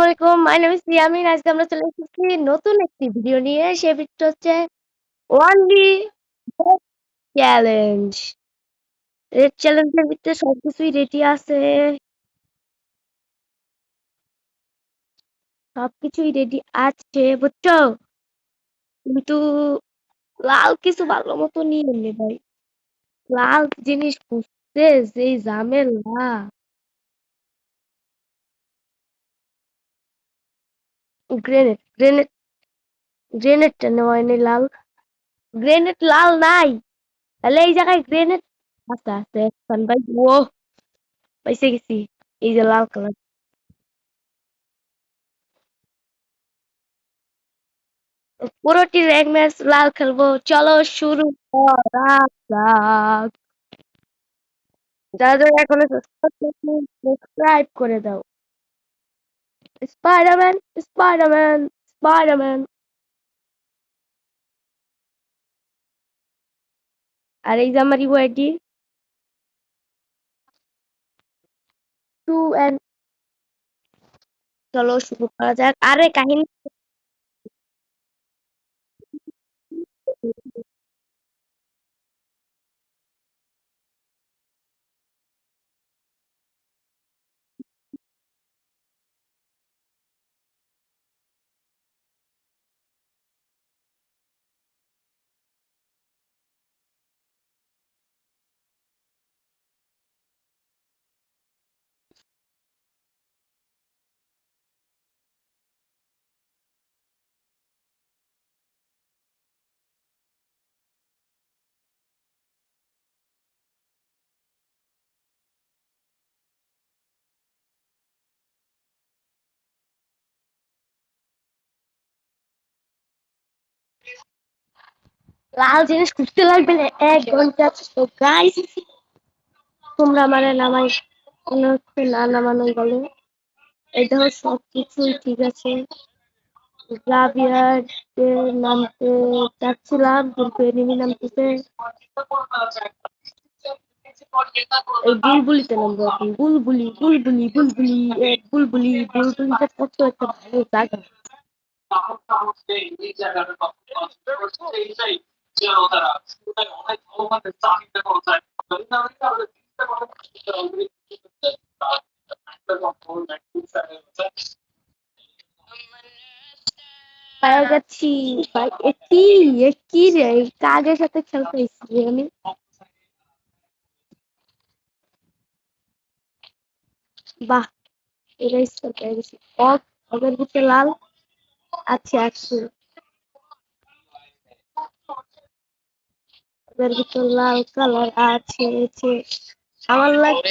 আলাইকুম। My name is Yamin. আজকে আমরা চলে এসেছি নতুন একটি ভিডিও নিয়ে। সে ভিডিওটা হচ্ছে ওয়ানলি রেড চ্যালেঞ্জ। রেড চ্যালেঞ্জের ভিতরে সবকিছুই রেডি আছে। সবকিছুই রেডি আছে, বুঝছো? কিন্তু লাল কিছু ভালো মতো নিয়ে এলে ভাই। লাল জিনিস খুঁজতে যেই ঝামেলা। গ্রেনেড গ্রেনেড গ্রেনেডটা নেওয়া হয়নি লাল। গ্রেনেড লাল নাই। তাহলে এই জায়গায় গ্রেনেড আচ্ছা আছে এখন ভাই। ও পাইছে গেছি। এই যে লাল কালার। পুরোটি র্যাঙ্ক ম্যাচ লাল খেলবো, চলো শুরু করা যাক। যারা যারা এখনো সাবস্ক্রাইব করে দাও। Spiderman, Spiderman, Spiderman. আর এই যে আমার ইউআইডি 2 and চলো শুরু করা যাক। আরে কাহিনী লাল জিনিস খুঁজতে লাগবে না 1 ঘন্টা। তো গাইস তোমরা মানে নামাই মনে হচ্ছে না নামানোই বলে। এই দেখো সবকিছুই ঠিক আছে। গ্রাভিয়ার্ডে নামতে চাচ্ছিলাম কিন্তু এনিমি নামতেছে। এই বুলবুলিতে নামবো এখন। বুলবুলি বুলবুলি বুলবুলি বুলবুলি বুলবুলিটা কত একটা ভালো জায়গা। পায়ে যাচ্ছি ভাই। কি রে কাজের সাথে খেলতে এসেছি আমি। বাহ, এটা স্কোর পেয়ে গেছি। ওদের ভিতরে লাল আছে আছে। ওদের ভিতরে লাল কালার আছে। আমার লাগবে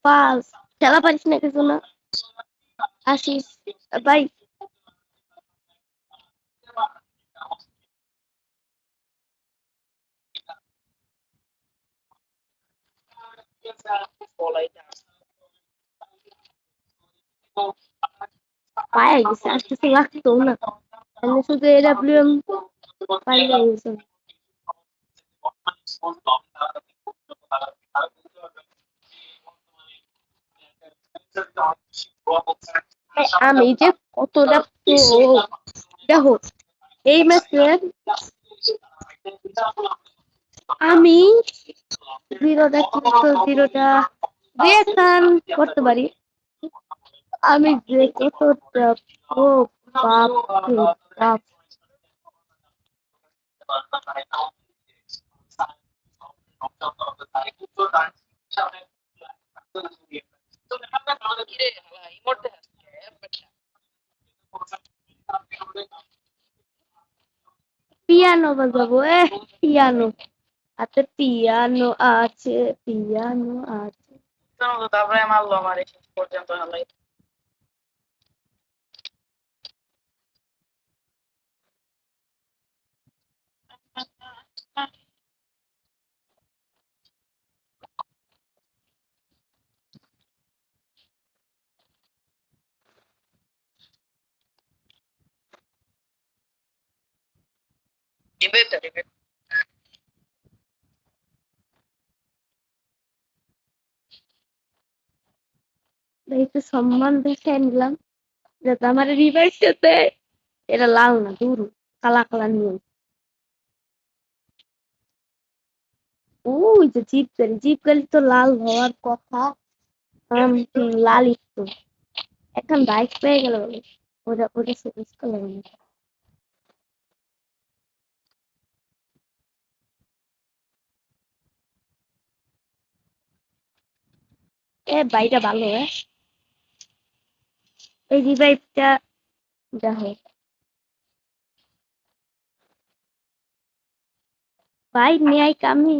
পাস। খেলা পারিস না কিছু না। আসিস ভাই। পায়ে গেছে, আসতেছে লাগতো না। আমি শুধু এডাব্লিউএম পাইলে গেছে। আমি যে কতটা দেখো এই ম্যাচে আমি জিরোটা রিয়াকশন করতে পারি। আমি যে কতটা ও বাপ রে বাপ। পিয়ানো বাজাবো পিয়ানো হাতে পিয়ানো আছে, পিয়ানো আছে। তারপরে মারলো আমার শেষ পর্যন্ত হালাই। ডিবেট একটু সম্মান দেখে নিলাম যাতে আমার রিভাইসটাতে এটা লাল না দূর কালা কালা নিয়ে ওই যে জিপ গাড়ি তো লাল হওয়ার কথা লালই তো এখন বাইক পেয়ে গেল বলে ওটা ওটা সুইচ করলাম এ বাইকটা ভালো এই রিভাইভটা যা হোক বাইক নিয়ে কামি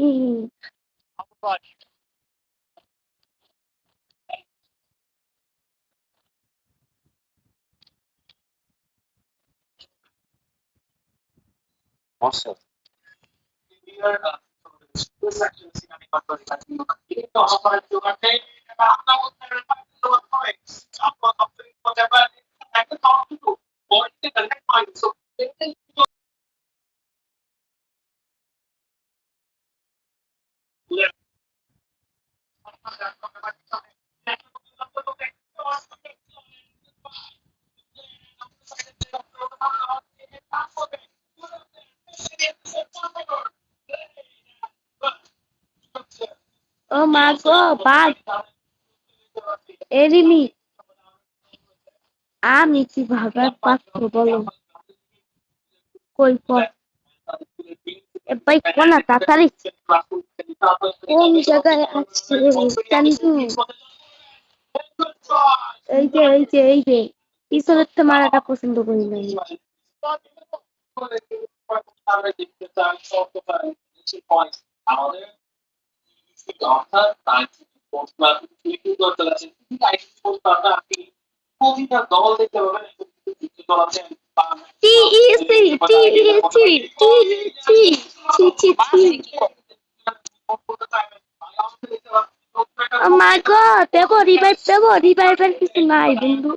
Awesome. ও মা গো বাঘ এরিমি আমি কি ভাগার পাত্র বলো কই কর এ ভাই কোনা তাড়াতাড়ি কোন জায়গায় আছে চান্দু এই যে পিছনের তো মারাটা পছন্দ করি না Oh my god, revive কিছু নাই বন্ধু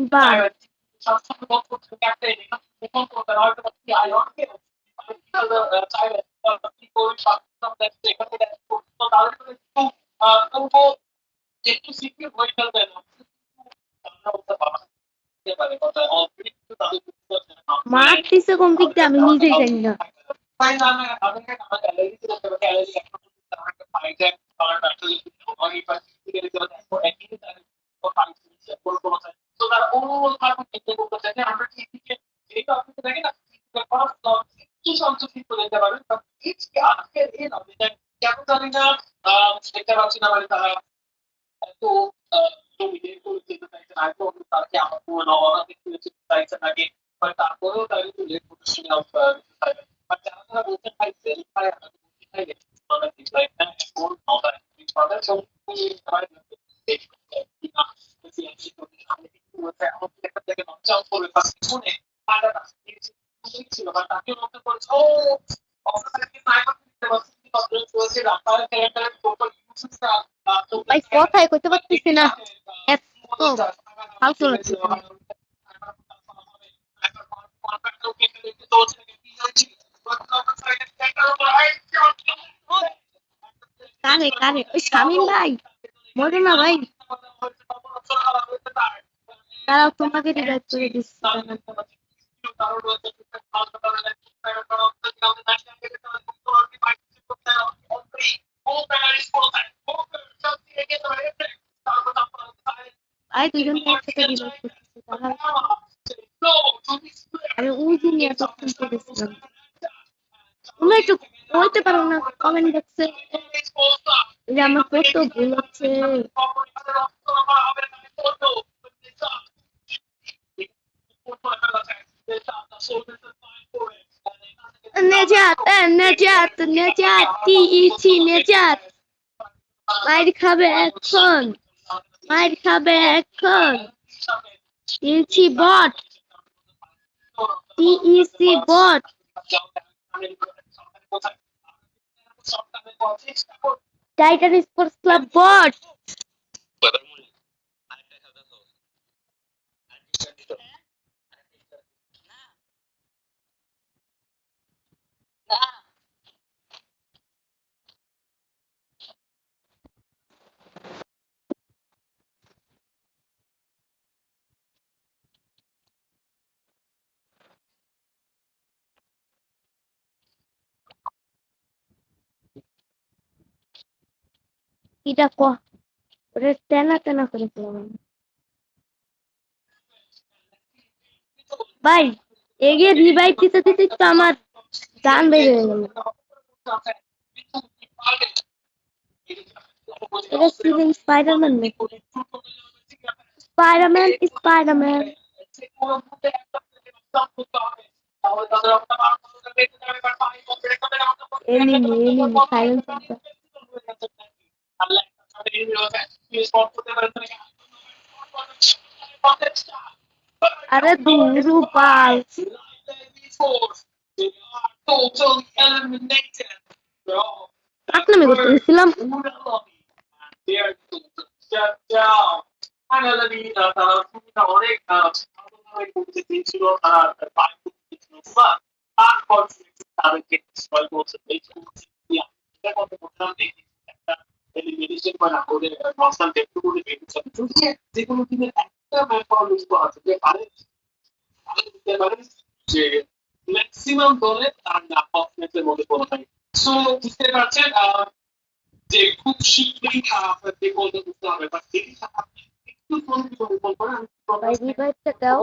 বাহ মারতেছে কোন দিক দিয়ে আমি নিজেই জানি না ভাই কথাই কইতে পারতেছি না এত ফালতু লাগছে কারে ওই শামিম ভাই মরে না ভাই তারাও তোমাকে রিভাইভ করে দিচ্ছে আই দুজন একসাথে রিভাইভ করতেছে তারা আমি ওই দিন এতক্ষণ করেছিলাম তোমরা একটু বলতে পারো না কমেন্ট বক্সে যে আমার কত ভুল হচ্ছে নেজাত মাইর খাবে এখন TEC bot. TEC bot. Titan Sports Club bot. এটা ওরে তেনা তেনা করে ফেলাম। ভাই এগিয়ে রিভাইভ দিতে দিতে তো আমার গান বের হয়ে গেল। এটা সিজন স্পাইডারম্যান নাকি? Spiderman spiderman. Enemy silence. আরে দুরু পাল পাকনামি করতে গেছিলাম। ভাই রিভাইভটা দাও।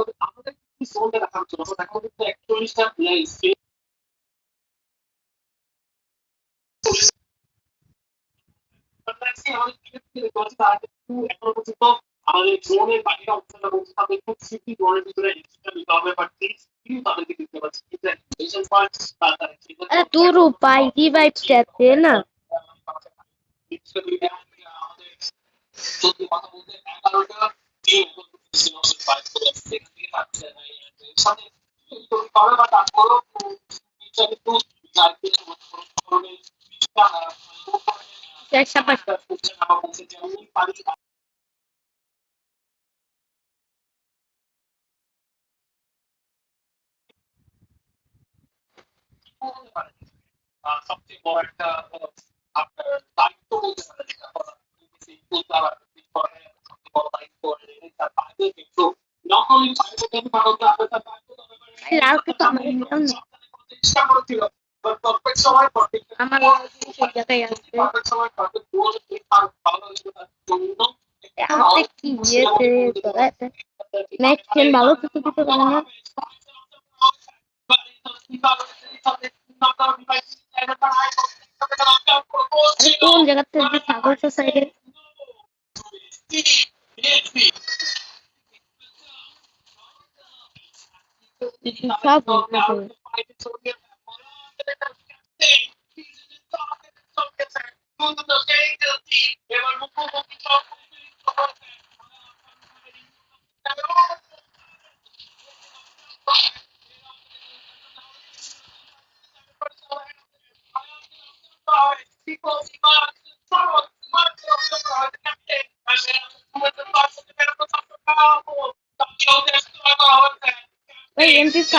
আরে দুরু পাই রিভাইভটা দে না। লালকে তো আমার আমার সেই জায়গায় আসছে। আমাদের কি ইয়েতে নেক্সট গেম ভালো কিছু দিতে পারে না। কোন জায়গা থেকে ছাগল সাইডে সব MP5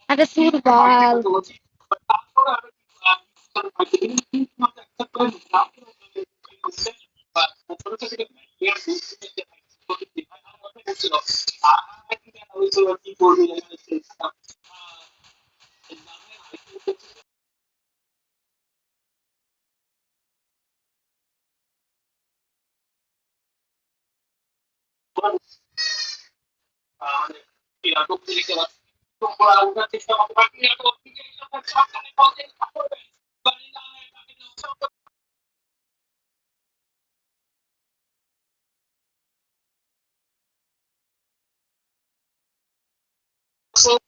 আরে সুরবাল তো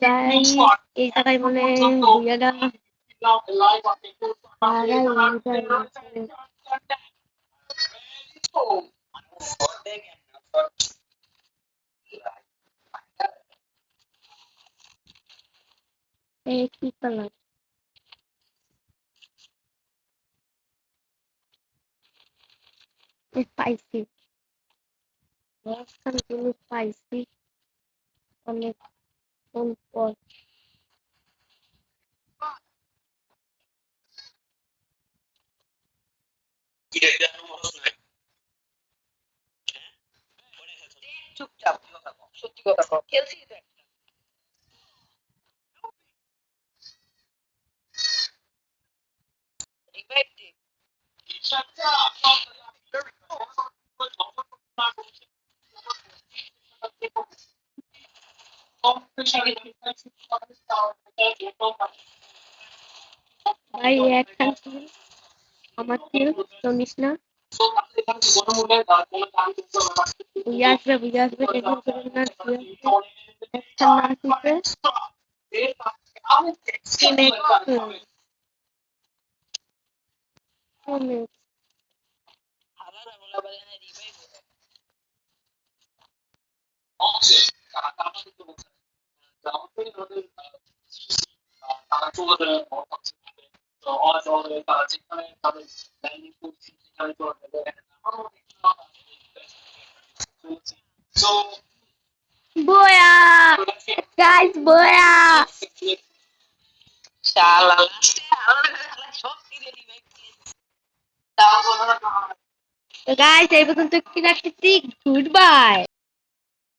গাইস এই জায়গায় মনে বুইয়াটা হারাই উঠাই কি কালার স্পাইসি স্পাইসি অনেক পর চুপচাপ সত্যি কথা কও খেলছি তো রিভাইভ দে ভাই একখান কিল আমার কিল শুনিস না বুঝে আসবে টেনশন করেন না একখান না আসিছে হারারা বলা বলে না রিভাইভ boya guys boya শালা লাস্টে হারারা সব দিয়ে রিভাইভ দিয়ে তাও বলো না তো guys এই পর্যন্ত কি রাখতেছি গুড বাই